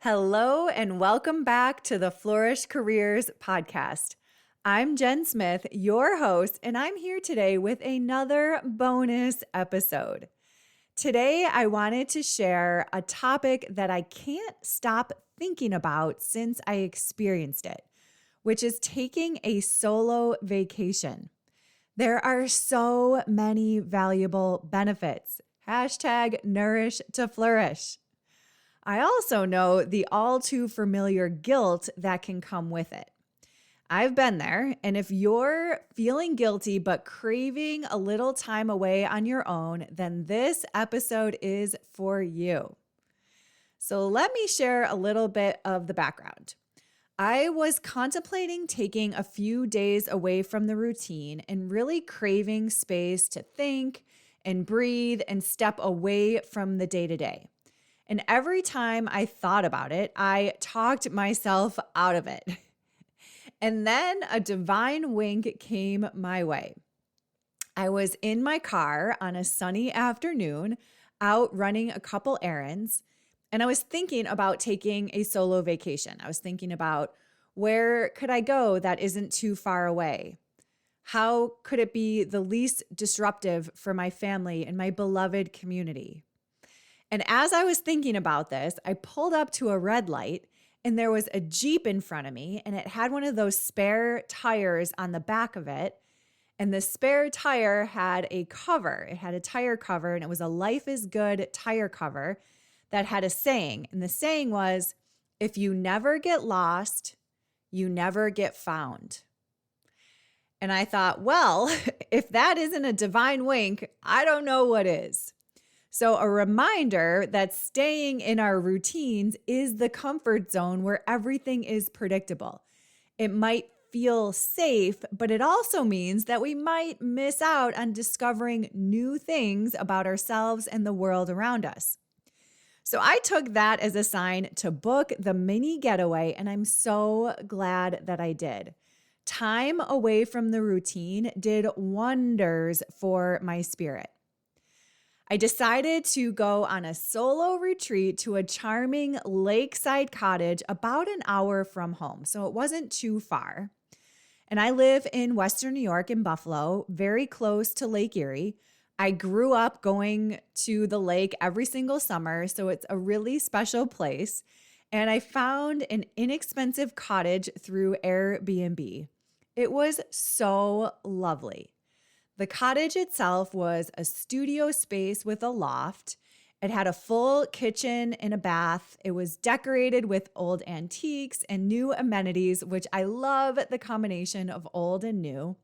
Hello, and welcome back to the Flourish Careers podcast. I'm Jen Smith, your host, and I'm here today with another bonus episode. Today, I wanted to share a topic that I can't stop thinking about since I experienced it, which is taking a solo vacation. There are so many valuable benefits. Hashtag nourish to flourish. I also know the all too familiar guilt that can come with it. I've been there, and if you're feeling guilty but craving a little time away on your own, then this episode is for you. So let me share a little bit of the background. I was contemplating taking a few days away from the routine and really craving space to think and breathe and step away from the day-to-day. And every time I thought about it, I talked myself out of it. And then a divine wink came my way. I was in my car on a sunny afternoon, out running a couple errands, and I was thinking about taking a solo vacation. I was thinking about where could I go that isn't too far away? How could it be the least disruptive for my family and my beloved community? And as I was thinking about this, I pulled up to a red light and there was a Jeep in front of me and it had one of those spare tires on the back of it. And the spare tire had a cover. It had a tire cover and it was a Life is Good tire cover that had a saying. And the saying was, if you never get lost, you never get found. And I thought, well, if that isn't a divine wink, I don't know what is. So a reminder that staying in our routines is the comfort zone where everything is predictable. It might feel safe, but it also means that we might miss out on discovering new things about ourselves and the world around us. So I took that as a sign to book the mini getaway, and I'm so glad that I did. Time away from the routine did wonders for my spirit. I decided to go on a solo retreat to a charming lakeside cottage about an hour from home, so it wasn't too far. And I live in Western New York in Buffalo, very close to Lake Erie. I grew up going to the lake every single summer, so it's a really special place. And I found an inexpensive cottage through Airbnb. It was so lovely. The cottage itself was a studio space with a loft. It had a full kitchen and a bath. It was decorated with old antiques and new amenities, which I love the combination of old and new.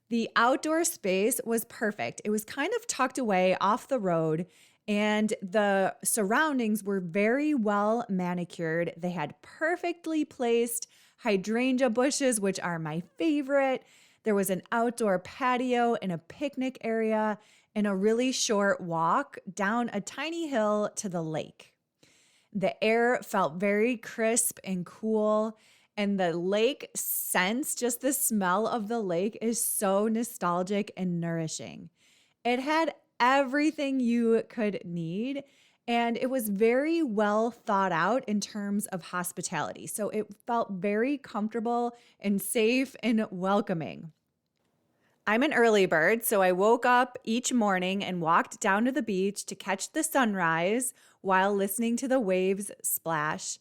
The outdoor space was perfect. It was kind of tucked away off the road, and the surroundings were very well manicured. They had perfectly placed hydrangea bushes, which are my favorite. There was an outdoor patio and a picnic area and a really short walk down a tiny hill to the lake. The air felt very crisp and cool, and the lake sense, just the smell of the lake, is so nostalgic and nourishing. It had everything you could need, and it was very well thought out in terms of hospitality. So it felt very comfortable and safe and welcoming. I'm an early bird, so I woke up each morning and walked down to the beach to catch the sunrise while listening to the waves splash.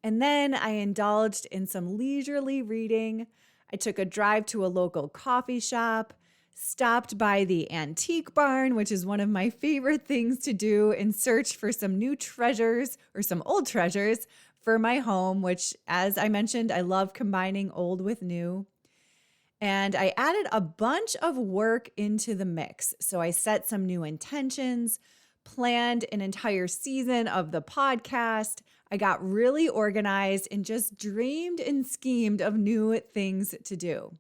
And then I indulged in some leisurely reading. I took a drive to a local coffee shop, stopped by the antique barn, which is one of my favorite things to do, in search for some new treasures or some old treasures for my home, which, as I mentioned, I love combining old with new. And I added a bunch of work into the mix. So I set some new intentions, planned an entire season of the podcast. I got really organized and just dreamed and schemed of new things to do.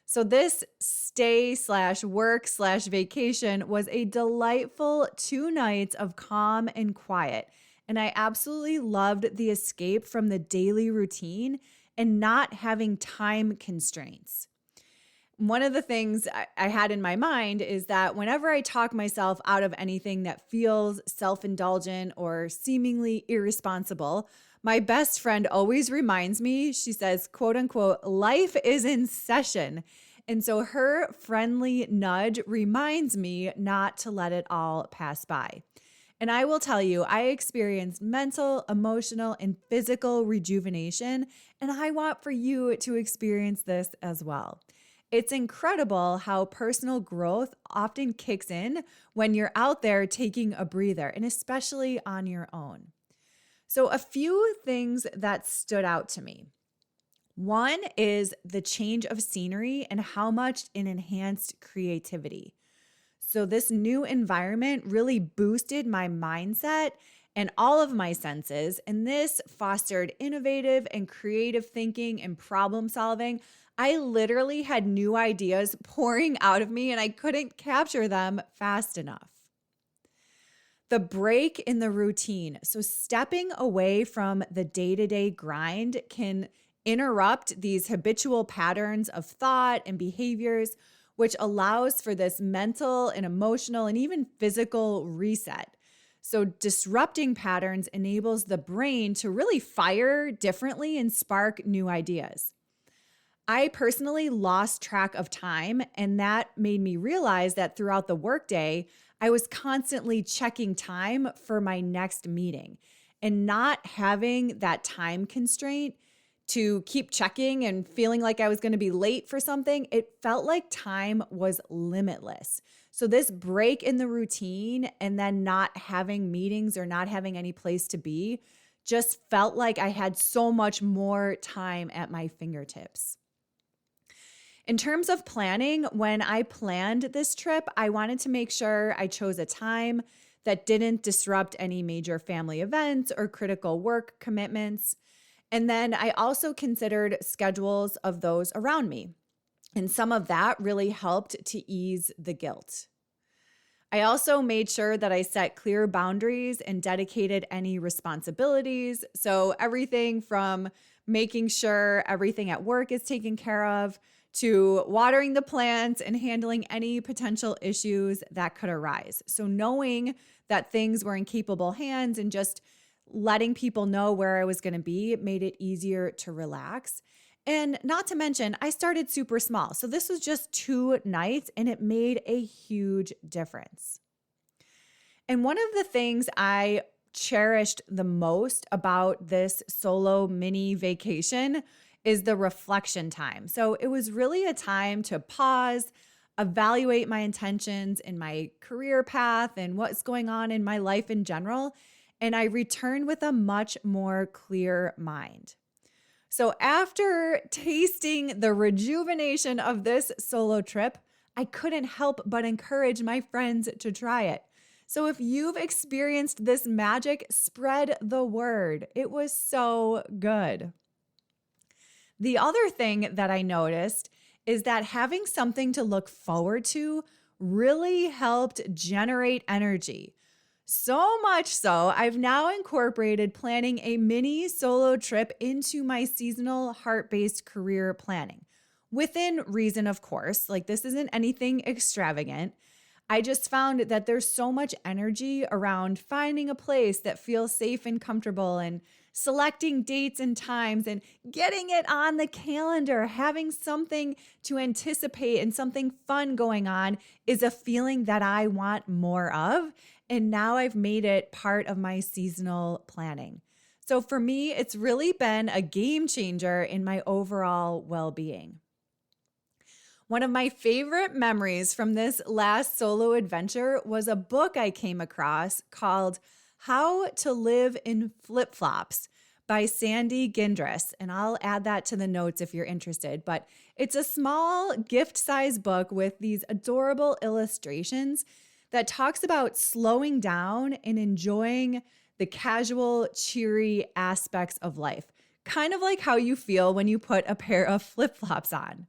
So this stay/work/vacation was a delightful 2 nights of calm and quiet. And I absolutely loved the escape from the daily routine and not having time constraints. One of the things I had in my mind is that whenever I talk myself out of anything that feels self-indulgent or seemingly irresponsible, my best friend always reminds me, she says, quote unquote, life is in session. And so her friendly nudge reminds me not to let it all pass by. And I will tell you, I experienced mental, emotional, and physical rejuvenation, and I want for you to experience this as well. It's incredible how personal growth often kicks in when you're out there taking a breather, and especially on your own. So, a few things that stood out to me. One is the change of scenery and how much it enhanced creativity. So, this new environment really boosted my mindset and all of my senses, and this fostered innovative and creative thinking and problem solving. I literally had new ideas pouring out of me, and I couldn't capture them fast enough. The break in the routine. So, stepping away from the day-to-day grind can interrupt these habitual patterns of thought and behaviors, which allows for this mental and emotional and even physical reset. So, disrupting patterns enables the brain to really fire differently and spark new ideas. I personally lost track of time, and that made me realize that throughout the workday, I was constantly checking time for my next meeting, and not having that time constraint to keep checking and feeling like I was going to be late for something. It felt like time was limitless. So this break in the routine and then not having meetings or not having any place to be just felt like I had so much more time at my fingertips. In terms of planning, when I planned this trip, I wanted to make sure I chose a time that didn't disrupt any major family events or critical work commitments. And then I also considered schedules of those around me. And some of that really helped to ease the guilt. I also made sure that I set clear boundaries and dedicated any responsibilities. So everything from making sure everything at work is taken care of to watering the plants and handling any potential issues that could arise. So knowing that things were in capable hands and just letting people know where I was going to be made it easier to relax. And not to mention, I started super small. So this was just 2 nights and it made a huge difference. And one of the things I cherished the most about this solo mini vacation is the reflection time. So it was really a time to pause, evaluate my intentions in my career path and what's going on in my life in general. And I returned with a much more clear mind. So after tasting the rejuvenation of this solo trip, I couldn't help but encourage my friends to try it. So if you've experienced this magic, spread the word. It was so good. The other thing that I noticed is that having something to look forward to really helped generate energy. So much so, I've now incorporated planning a mini solo trip into my seasonal heart-based career planning. Within reason, of course, like this isn't anything extravagant. I just found that there's so much energy around finding a place that feels safe and comfortable and selecting dates and times and getting it on the calendar, having something to anticipate and something fun going on is a feeling that I want more of. And now I've made it part of my seasonal planning. So for me, it's really been a game changer in my overall well-being. One of my favorite memories from this last solo adventure was a book I came across called How to Live in Flip-Flops by Sandy Gindress. And I'll add that to the notes if you're interested. But it's a small gift-sized book with these adorable illustrations that talks about slowing down and enjoying the casual, cheery aspects of life. Kind of like how you feel when you put a pair of flip-flops on.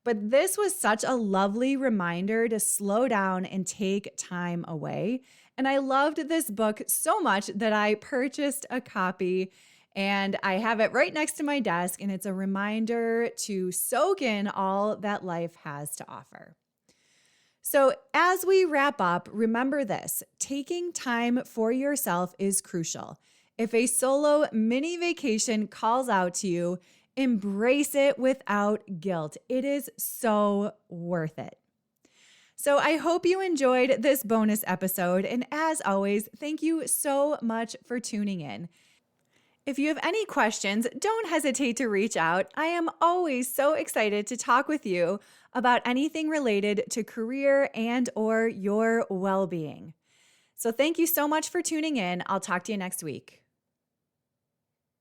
But this was such a lovely reminder to slow down and take time away. And I loved this book so much that I purchased a copy. And I have it right next to my desk, and it's a reminder to soak in all that life has to offer. So, as we wrap up, remember this: taking time for yourself is crucial. If a solo mini vacation calls out to you, embrace it without guilt. It is so worth it. So, I hope you enjoyed this bonus episode. And as always, thank you so much for tuning in. If you have any questions, don't hesitate to reach out. I am always so excited to talk with you about anything related to career and or your well-being. So thank you so much for tuning in. I'll talk to you next week.